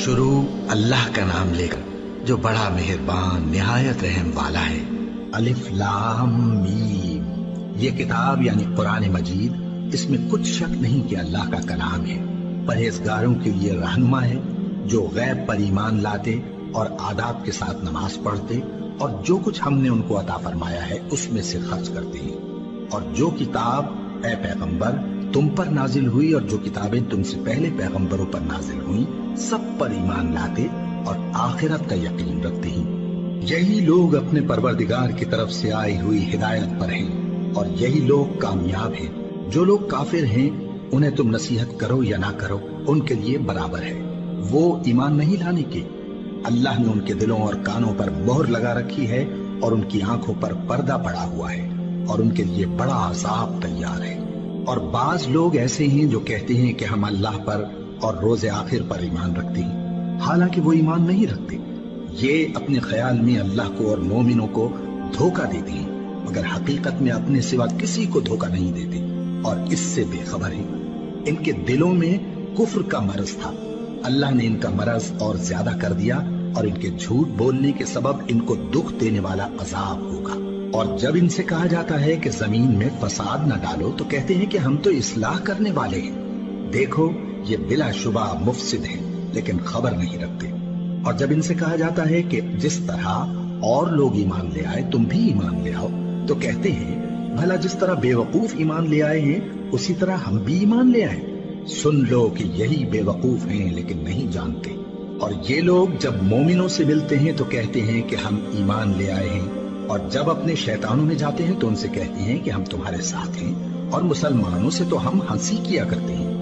शुरू अल्लाह का नाम लेकर जो बड़ा मेहरबान निहायत रहम वाला है। अलिफ लाम मीम। ये किताब यानी कुरान मजीद, इसमें कुछ शक नहीं कि अल्लाह का कलाम है। परहेजगारों के लिए रहनुमा है जो गैब पर ईमान लाते और आदाब के साथ नमाज पढ़ते और जो कुछ हमने उनको अता फरमाया है उसमें से खर्च करते हैं। और जो किताब ए पैगंबर तुम पर नाजिल हुई और जो किताबें तुमसे पहले पैगंबरों पर नाजिल हुई सब पर ईमान लाते और आखिरत का यकीन रखते हैं। यही लोग अपने परवरदिगार की तरफ से आई हुई हिदायत पर हैं और यही लोग कामयाब हैं। जो लोग काफिर हैं उन्हें तुम नसीहत करो या ना करो उनके लिए बराबर है। वो ईमान नहीं लाने के। अल्लाह ने उनके दिलों और कानों पर मोहर लगा रखी है और उनकी आंखों पर पर्दा पड़ा हुआ है और उनके लिए बड़ा अजाब तैयार है। और बाज लोग ऐसे हैं जो कहते हैं कि हम अल्लाह पर और रोजे आखिर पर ईमान रखते हैं, हालांकि वो ईमान नहीं रखते। ये अपने ख्याल में अल्लाह को और मोमिनों को धोखा देते हैं, मगर हकीकत में अपने सिवा किसी को धोखा नहीं देते और इससे बेखबर है। इनके दिलों में कुफ्र का मरज था, अल्लाह ने इनका मरज और ज्यादा कर दिया और इनके झूठ बोलने के सबब इनको दुख देने वाला अजाब होगा। और जब इनसे कहा जाता है कि जमीन में फसाद न डालो तो कहते हैं कि हम तो इस्लाह करने वाले हैं। देखो ये बिलाशुबा मुफसिद हैं लेकिन खबर नहीं रखते। और जब इनसे कहा जाता है कि जिस तरह और लोग ईमान ले आए तुम भी ईमान ले आओ तो कहते हैं भला जिस तरह बेवकूफ ईमान ले आए हैं उसी तरह हम भी ईमान ले आए। सुन लो कि यही बेवकूफ हैं लेकिन नहीं जानते। और ये लोग जब मोमिनों से मिलते हैं तो कहते हैं कि हम ईमान ले आए हैं और जब अपने शैतानों में जाते हैं तो उनसे कहते हैं कि हम तुम्हारे साथ हैं और मुसलमानों से तो हम हंसी किया करते हैं।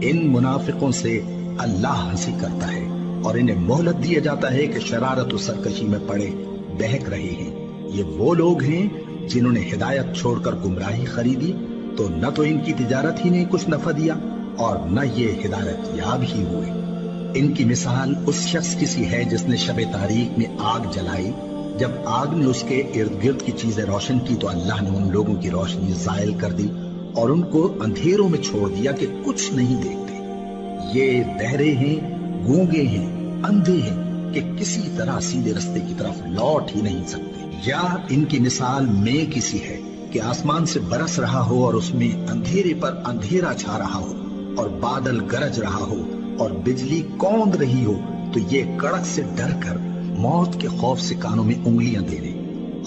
इन मुनाफिकों से अल्लाह हंसी करता है और इन्हें मोहलत दिया जाता है कि शरारत और सरकशी में पड़े बहक रहे हैं। ये वो लोग हैं जिन्होंने हिदायत छोड़कर गुमराही खरीदी तो न तो इनकी तिजारत ही ने कुछ नफा दिया और न ये हिदायत याब ही हुए। इनकी मिसाल उस शख्स की सी है जिसने शबे तारीख में आग जलाई। जब आग ने उसके इर्द गिर्द की चीजें रोशन की तो अल्लाह ने उन लोगों की रोशनी जायल कर दी और उनको अंधेरों में छोड़ दिया कि कुछ नहीं देखते। ये बहरे हैं, गूंगे हैं, अंधे हैं कि किसी तरह सीधे रास्ते की तरफ लौट ही नहीं सकते। या इनकी मिसाल मेघ की सी है कि आसमान से बरस रहा हो और उसमें अंधेरे पर अंधेरा छा रहा हो और बादल गरज रहा हो और बिजली कौंद रही हो तो ये कड़क से डर कर मौत के खौफ से कानों में उंगलियां दे दे।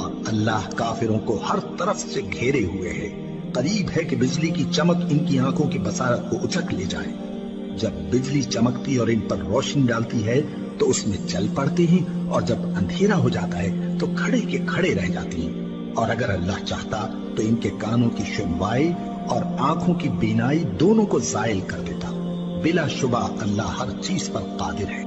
और अल्लाह काफिरों को हर तरफ से घेरे हुए है। करीब है कि बिजली की चमक इनकी आंखों की बसारत को उचक ले जाए। जब बिजली चमकती और इन पर रोशनी डालती है तो उसमें चल पड़ते हैं और जब अंधेरा हो जाता है तो खड़े के खड़े रह जाते हैं। और अगर अल्लाह चाहता तो इनके कानों की सुनवाई और आंखों की बीनाई दोनों को जायल कर देता। बिलाशुबा अल्लाह हर चीज पर कादिर है।